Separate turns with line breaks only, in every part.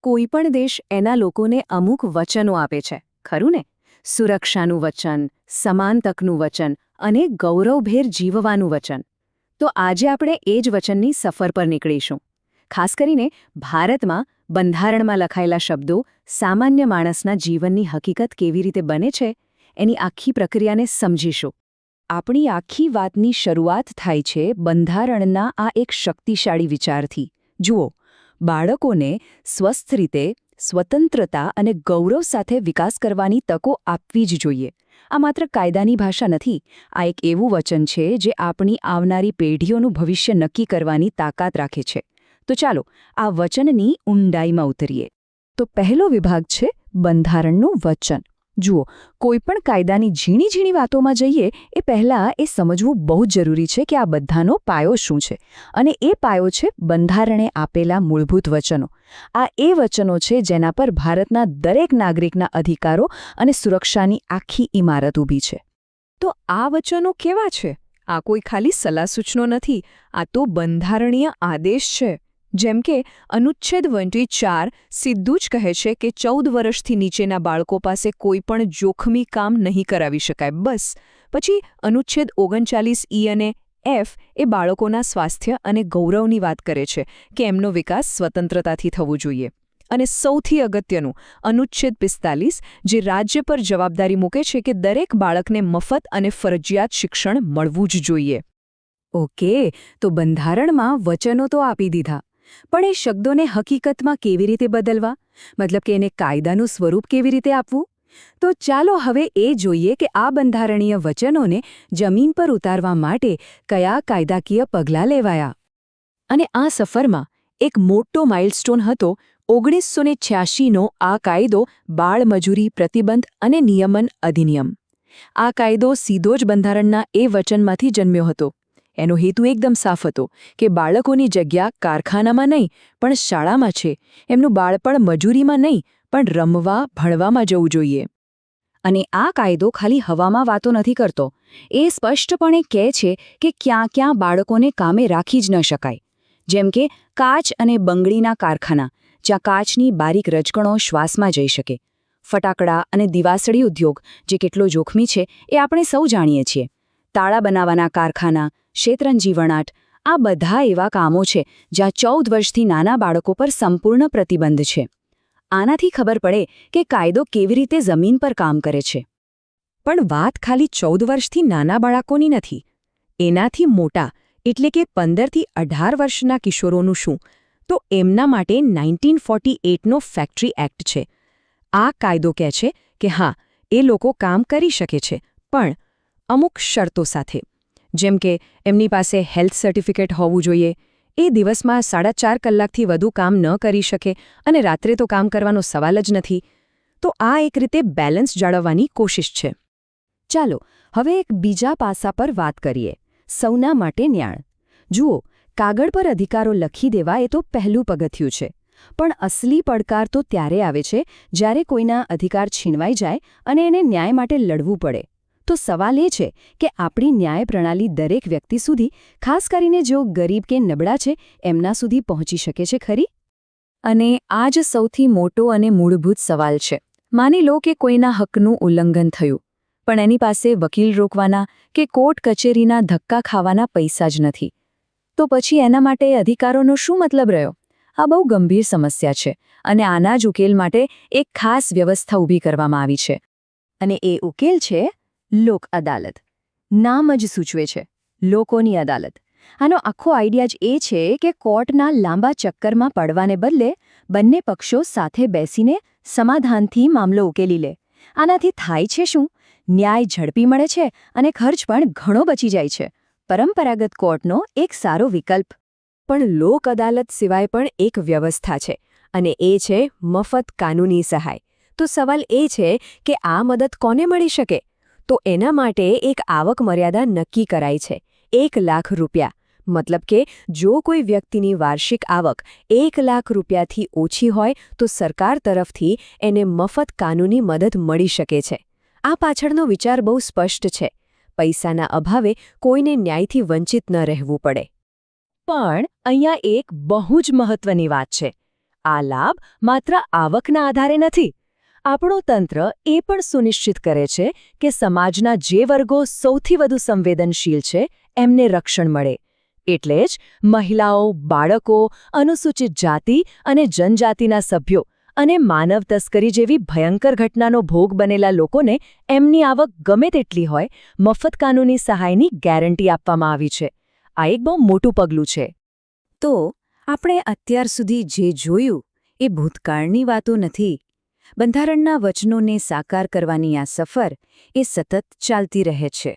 કોઈ પણ દેશ એના લોકોને અમુક વચનો આપે છે, ખરું ને? સુરક્ષાનું વચન, સમાન તકનું વચન અને ગૌરવભેર જીવવાનું વચન. તો આજે આપણે એ જ વચનની સફર પર નીકળીશું. ખાસ કરીને ભારતમાં બંધારણમાં લખાયેલા શબ્દો સામાન્ય માણસના જીવનની હકીકત કેવી રીતે બને છે એની આખી પ્રક્રિયાને સમજીશું. આપણી આખી વાતની શરૂઆત થાય છે બંધારણના આ એક શક્તિશાળી વિચારથી. જુઓ, બાળકોને સ્વસ્થ રીતે, સ્વતંત્રતા અને ગૌરવ સાથે વિકાસ કરવાની તકો આપવી જ જોઈએ. આ માત્ર કાયદાની ભાષા નથી, આ એક એવું વચન છે જે આપણી આવનારી પેઢીઓનું ભવિષ્ય નક્કી કરવાની તાકાત રાખે છે. તો ચાલો આ વચનની ઊંડાઈમાં ઉતરીએ. તો પહેલો વિભાગ છે બંધારણનું વચન. જુઓ, કોઈપણ કાયદાની ઝીણી ઝીણી વાતોમાં જઈએ એ પહેલાં એ સમજવું બહુ જ જરૂરી છે કે આ બધાનો પાયો શું છે. અને એ પાયો છે બંધારણે આપેલા મૂળભૂત વચનો. આ એ વચનો છે જેના પર ભારતના દરેક નાગરિકના અધિકારો અને સુરક્ષાની આખી ઇમારત ઊભી છે. તો આ વચનો કેવા છે? આ કોઈ ખાલી સલાહ સૂચનો નથી, આ તો બંધારણીય આદેશ છે. જેમ કે અનુચ્છેદ 24 સીધું જ કહે છે કે 14 વર્ષથી નીચેના બાળકો પાસે કોઈ પણ જોખમી કામ નહીં કરાવી શકાય, બસ. પછી અનુચ્છેદ 39E અને F એ બાળકોના સ્વાસ્થ્ય અને ગૌરવની વાત કરે છે કે એમનો વિકાસ સ્વતંત્રતાથી થવો જોઈએ. અને સૌથી અગત્યનું અનુચ્છેદ 45 જે રાજ્ય પર જવાબદારી મૂકે છે કે દરેક બાળકને મફત અને ફરજિયાત શિક્ષણ મળવું જ જોઈએ. ઓકે, તો બંધારણમાં વચનો તો આપી દીધા, પણ એ શબ્દોને હકીકતમાં કેવી રીતે બદલવા? મતલબ કે એને કાયદાનું સ્વરૂપ કેવી રીતે આપવું? તો ચાલો હવે એ જોઈએ કે આ બંધારણીય વચનોને જમીન પર ઉતારવા માટે કયા કાયદાકીય પગલાં લેવાયા. અને આ સફરમાં એક મોટો માઇલસ્ટોન હતો 1986નો આ કાયદો બાળમજૂરી પ્રતિબંધ અને નિયમન અધિનિયમ. આ કાયદો સીધો જ બંધારણના એ વચનમાંથી જન્મ્યો હતો. એનો હેતુ એકદમ સાફ હતો કે બાળકોની જગ્યા કારખાનામાં નહીં પણ શાળામાં છે. એમનું બાળપણ મજૂરીમાં નહીં પણ રમવા, ભણવામાં જવું જોઈએ. અને આ કાયદો ખાલી હવામાં વાતો નથી કરતો. એ સ્પષ્ટપણે કહે છે કે ક્યાં ક્યાં બાળકોને કામે રાખી જ ન શકાય. જેમ કે કાચ અને બંગડીના કારખાના, જ્યાં કાચની બારીક રજકણો શ્વાસમાં જઈ શકે. ફટાકડા અને દિવાસળી ઉદ્યોગ, જે કેટલો જોખમી છે એ આપણે સૌ જાણીએ છીએ. તાળા બનાવવાના કારખાના, શેતરંજી વણાટ, આ બધા એવા કામો છે જ્યાં 14 વર્ષથી નાના બાળકો પર સંપૂર્ણ પ્રતિબંધ છે. આનાથી ખબર પડે કે કાયદો કેવી રીતે જમીન પર કામ કરે છે. પણ વાત ખાલી 14 વર્ષથી નાના બાળકોની નથી. એનાથી મોટા એટલે કે 15થી 18 વર્ષના કિશોરોનું શું? તો એમના માટે 1948નો ફેક્ટરી એક્ટ છે. આ કાયદો કહે છે કે હા, એ લોકો કામ કરી શકે છે, પણ અમુક શરતો સાથે. જેમ કે એમની પાસે હેલ્થ સર્ટિફિકેટ હોવું જોઈએ, એ દિવસમાં 4.5 કલાકથી વધુ કામ ન કરી શકે અને રાત્રે તો કામ કરવાનો સવાલ જ નથી. તો આ એક રીતે બેલેન્સ જાળવવાની કોશિશ છે. ચાલો હવે એક બીજા પાસા પર વાત કરીએ, સૌના માટે ન્યાય. જુઓ, કાગળ પર અધિકારો લખી દેવા એ તો પહેલું પગથિયું છે. પણ અસલી પડકાર તો ત્યારે આવે છે જ્યારે કોઈના અધિકાર છીનવાઈ જાય અને એને ન્યાય માટે લડવું પડે. તો સવાલ એ છે કે આપણી ન્યાય પ્રણાલી દરેક વ્યક્તિ સુધી, ખાસ કરીને જેઓ ગરીબ કે નબળા છે, એમના સુધી પહોંચી શકે છે ખરી? અને આ જ સૌથી મોટો અને મૂળભૂત સવાલ છે. માની લો કે કોઈના હકનું ઉલ્લંઘન થયું, પણ એની પાસે વકીલ રોકવાના કે કોર્ટ કચેરીના ધક્કા ખાવાના પૈસા જ નથી. તો પછી એના માટે અધિકારોનો શું મતલબ રહ્યો? આ બહુ ગંભીર સમસ્યા છે અને આના જ ઉકેલ માટે એક ખાસ વ્યવસ્થા ઊભી કરવામાં આવી છે. અને એ ઉકેલ છે લોક અદાલત. નામ જ સૂચવે છે, લોકોની અદાલત. આનો આખો આઈડિયા જ એ છે કે કોર્ટના લાંબા ચક્કરમાં પડવાને બદલે બંને પક્ષો સાથે બેસીને સમાધાનથી મામલો ઉકેલી લે. આનાથી થાય છે શું? ન્યાય ઝડપી મળે છે અને ખર્ચ પણ ઘણો બચી જાય છે. પરંપરાગત કોર્ટનો એક સારો વિકલ્પ. પણ લોક અદાલત સિવાય પણ એક વ્યવસ્થા છે, અને એ છે મફત કાનૂની સહાય. તો સવાલ એ છે કે આ મદદ કોને મળી શકે? તો એના માટે એક આવક મર્યાદા નક્કી કરાઈ છે, 1 લાખ રૂપિયા. મતલબ કે જો કોઈ વ્યક્તિની વાર્ષિક આવક 1 લાખ રૂપિયાથી ઓછી હોય તો સરકાર તરફથી એને મફત કાનૂની મદદ મળી શકે છે. આ પાછળનો વિચાર બહુ સ્પષ્ટ છે. પૈસાના અભાવે કોઈને ન્યાયથી વંચિત ન રહેવું પડે. પણ અહીંયા એક બહુ જ મહત્વની વાત છે. આ લાભ માત્ર આવકના આધારે નથી. આપણું તંત્ર એ પણ સુનિશ્ચિત કરે છે કે સમાજના જે વર્ગો સૌથી વધુ સંવેદનશીલ છે એમને રક્ષણ મળે. એટલે જ મહિલાઓ, બાળકો, અનુસૂચિત જાતિ અને જનજાતિના સભ્યો અને માનવ તસ્કરી જેવી ભયંકર ઘટનાનો ભોગ બનેલા લોકોને એમની આવક ગમે તેટલી હોય, મફત કાનૂની સહાયની ગેરંટી આપવામાં આવી છે. આ એક બહુ મોટું પગલું છે. તો આપણે અત્યાર સુધી જે જોયું એ ભૂતકાળની વાતો નથી. બંધારણના વચનોને સાકાર કરવાની આ સફર એ સતત ચાલતી રહે છે.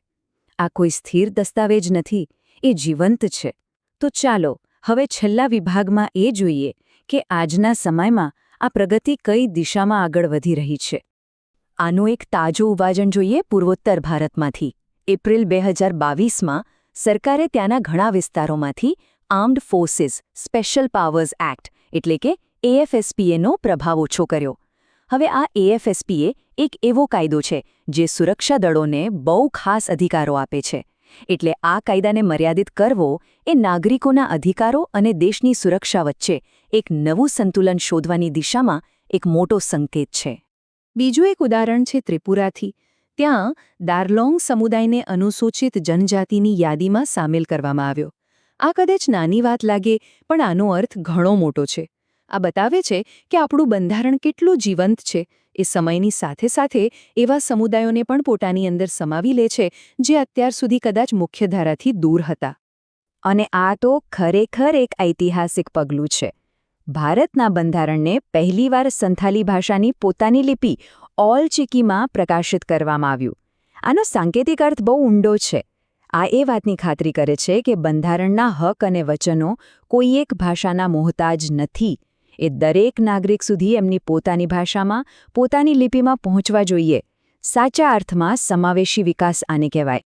આ કોઈ સ્થિર દસ્તાવેજ નથી, એ જીવંત છે. તો ચાલો હવે છેલ્લા વિભાગમાં એ જોઈએ કે આજના સમયમાં આ પ્રગતિ કઈ દિશામાં આગળ વધી રહી છે. આનો એક તાજો ઉવાજણ જોઈએ પૂર્વોત્તર ભારતમાંથી. એપ્રિલ 2022માં સરકારે ત્યાંના ઘણા વિસ્તારોમાંથી armed forces special powers act એટલે કે AFSPAનો પ્રભાવ ઓછો કર્યો. હવે આ AFSPA એક એવો કાયદો છે જે સુરક્ષા દળોને બહુ ખાસ અધિકારો આપે છે. એટલે આ કાયદાને મર્યાદિત કરવો એ નાગરિકોના અધિકારો અને દેશની સુરક્ષા વચ્ચે એક નવું સંતુલન શોધવાની દિશામાં એક મોટો સંકેત છે. બીજું એક ઉદાહરણ છે ત્રિપુરાથી. ત્યાં દાર્લોંગ સમુદાયને અનુસૂચિત જનજાતિની યાદીમાં સામેલ કરવામાં આવ્યો. આ કદાચ નાની વાત લાગે, પણ આનો અર્થ ઘણો મોટો છે. આ બતાવે છે કે આપણું બંધારણ કેટલું જીવંત છે. એ સમયની સાથે સાથે એવા સમુદાયોને પણ પોતાની અંદર સમાવી લે છે જે અત્યાર સુધી કદાચ મુખ્યધારાથી દૂર હતા. અને આ તો ખરેખર એક ઐતિહાસિક પગલું છે. ભારતના બંધારણને પહેલીવાર સંથાલી ભાષાની પોતાની લિપિ ઓલ ચિકીમાં પ્રકાશિત કરવામાં આવ્યું. આનો સાંકેતિક અર્થ બહુ ઊંડો છે. આ એ વાતની ખાતરી કરે છે કે બંધારણના હક અને વચનો કોઈ એક ભાષાના મોહતાજ નથી. એ દરેક નાગરિક સુધી એમની પોતાની ભાષામાં, પોતાની લિપિમાં પહોંચવા જોઈએ. સાચા અર્થમાં સમાવેશી વિકાસ આને કહેવાય.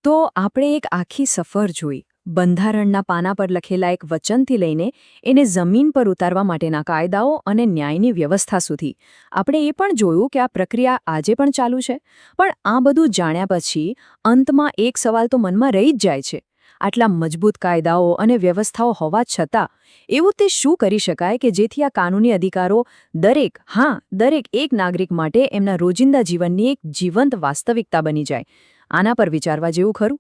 તો આપણે એક આખી સફર જોઈ. બંધારણના પાના પર લખેલા એક વચનથી લઈને એને જમીન પર ઉતારવા માટેના કાયદાઓ અને ન્યાયની વ્યવસ્થા સુધી. આપણે એ પણ જોયું કે આ પ્રક્રિયા આજે પણ ચાલુ છે. પણ આ બધું જાણ્યા પછી અંતમાં એક સવાલ તો મનમાં રહી જ જાય છે. આટલા મજબૂત કાયદાઓ અને વ્યવસ્થાઓ હોવા છતાં એવું તે શું કરી શકાય કે જેથી આ કાનૂની અધિકારો દરેક એક નાગરિક માટે એમના રોજિંદા જીવનની એક જીવંત વાસ્તવિકતા બની જાય? આના પર વિચારવા જેવું ખરું.